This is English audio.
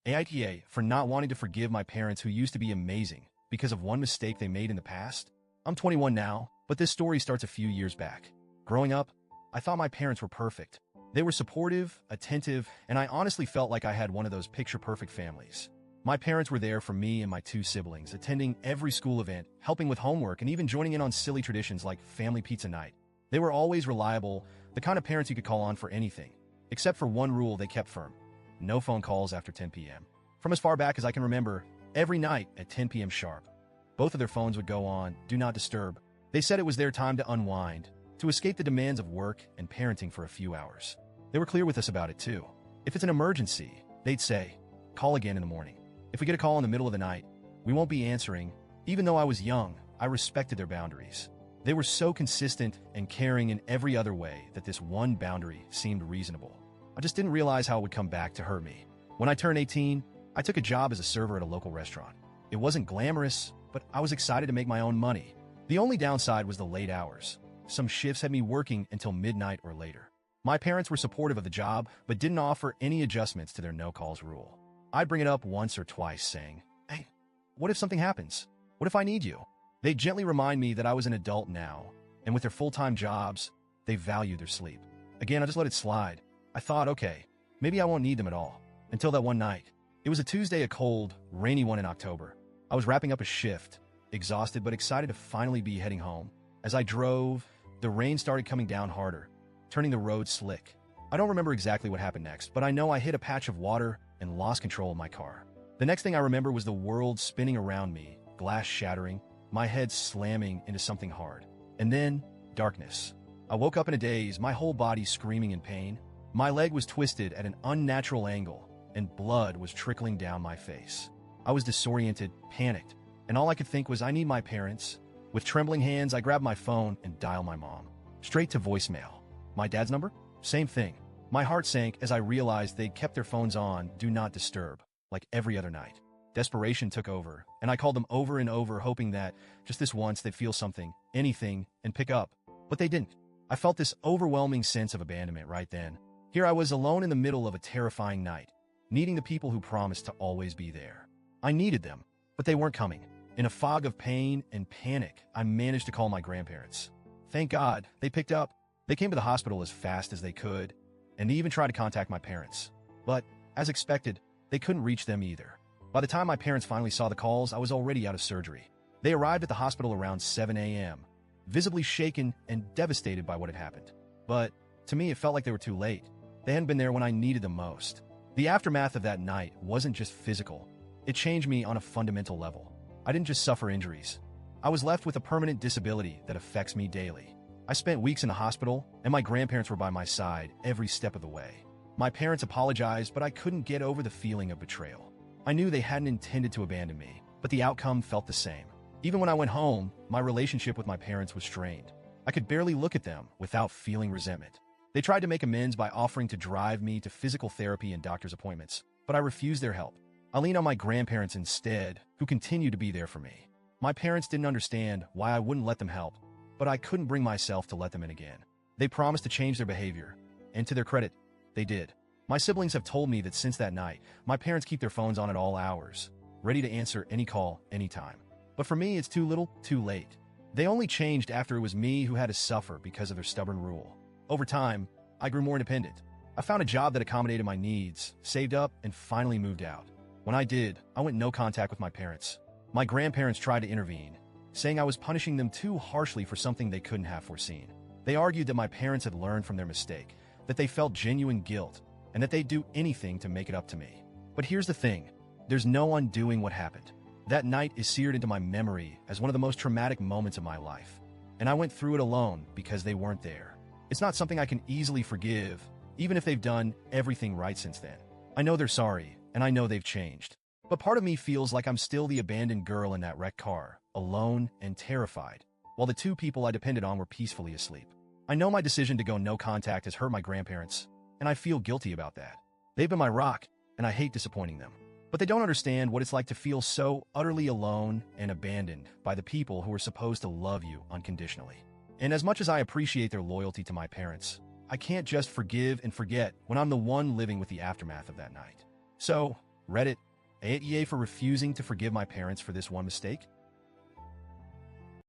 AITA for not wanting to forgive my parents who used to be amazing because of one mistake they made in the past. I'm 21 now, but this story starts a few years back. Growing up, I thought my parents were perfect. They were supportive, attentive, and I honestly felt like I had one of those picture-perfect families. My parents were there for me and my two siblings, attending every school event, helping with homework, and even joining in on silly traditions like family pizza night. They were always reliable, the kind of parents you could call on for anything. Except for one rule they kept firm: no phone calls after 10 p.m. From as far back as I can remember, every night at 10 p.m. sharp, both of their phones would go on, do not disturb. They said it was their time to unwind, to escape the demands of work and parenting for a few hours. They were clear with us about it too. If it's an emergency, they'd say, call again in the morning. If we get a call in the middle of the night, we won't be answering. Even though I was young, I respected their boundaries. They were so consistent and caring in every other way that this one boundary seemed reasonable. I just didn't realize how it would come back to hurt me. When I turned 18, I took a job as a server at a local restaurant. It wasn't glamorous, but I was excited to make my own money. The only downside was the late hours. Some shifts had me working until midnight or later. My parents were supportive of the job, but didn't offer any adjustments to their no-calls rule. I'd bring it up once or twice, saying, hey, what if something happens? What if I need you? They'd gently remind me that I was an adult now, and with their full-time jobs, they valued their sleep. Again, I just let it slide. I thought, okay, maybe I won't need them at all. Until that one night. It was a Tuesday, a cold, rainy one in October. I was wrapping up a shift, exhausted but excited to finally be heading home. As I drove, the rain started coming down harder, turning the road slick. I don't remember exactly what happened next, but I know I hit a patch of water and lost control of my car. The next thing I remember was the world spinning around me, glass shattering, my head slamming into something hard. And then, darkness. I woke up in a daze, my whole body screaming in pain. My leg was twisted at an unnatural angle, and blood was trickling down my face. I was disoriented, panicked, and all I could think was I need my parents. With trembling hands, I grabbed my phone and dialed my mom. Straight to voicemail. My dad's number? Same thing. My heart sank as I realized they'd kept their phones on, do not disturb, like every other night. Desperation took over, and I called them over and over, hoping that, just this once, they'd feel something, anything, and pick up. But they didn't. I felt this overwhelming sense of abandonment right then. Here I was alone in the middle of a terrifying night, needing the people who promised to always be there. I needed them, but they weren't coming. In a fog of pain and panic, I managed to call my grandparents. Thank God, they picked up. They came to the hospital as fast as they could, and they even tried to contact my parents. But, as expected, they couldn't reach them either. By the time my parents finally saw the calls, I was already out of surgery. They arrived at the hospital around 7 a.m., visibly shaken and devastated by what had happened. But, to me, it felt like they were too late. They hadn't been there when I needed them most. The aftermath of that night wasn't just physical. It changed me on a fundamental level. I didn't just suffer injuries. I was left with a permanent disability that affects me daily. I spent weeks in the hospital, and my grandparents were by my side every step of the way. My parents apologized, but I couldn't get over the feeling of betrayal. I knew they hadn't intended to abandon me, but the outcome felt the same. Even when I went home, my relationship with my parents was strained. I could barely look at them without feeling resentment. They tried to make amends by offering to drive me to physical therapy and doctor's appointments, but I refused their help. I leaned on my grandparents instead, who continued to be there for me. My parents didn't understand why I wouldn't let them help, but I couldn't bring myself to let them in again. They promised to change their behavior, and to their credit, they did. My siblings have told me that since that night, my parents keep their phones on at all hours, ready to answer any call, anytime. But for me, it's too little, too late. They only changed after it was me who had to suffer because of their stubborn rule. Over time, I grew more independent. I found a job that accommodated my needs, saved up, and finally moved out. When I did, I went no contact with my parents. My grandparents tried to intervene, saying I was punishing them too harshly for something they couldn't have foreseen. They argued that my parents had learned from their mistake, that they felt genuine guilt, and that they'd do anything to make it up to me. But here's the thing, there's no undoing what happened. That night is seared into my memory as one of the most traumatic moments of my life. And I went through it alone because they weren't there. It's not something I can easily forgive, even if they've done everything right since then. I know they're sorry, and I know they've changed. But part of me feels like I'm still the abandoned girl in that wrecked car, alone and terrified, while the two people I depended on were peacefully asleep. I know my decision to go no contact has hurt my grandparents, and I feel guilty about that. They've been my rock, and I hate disappointing them. But they don't understand what it's like to feel so utterly alone and abandoned by the people who are supposed to love you unconditionally. And as much as I appreciate their loyalty to my parents, I can't just forgive and forget when I'm the one living with the aftermath of that night. So, Reddit, AITA for refusing to forgive my parents for this one mistake?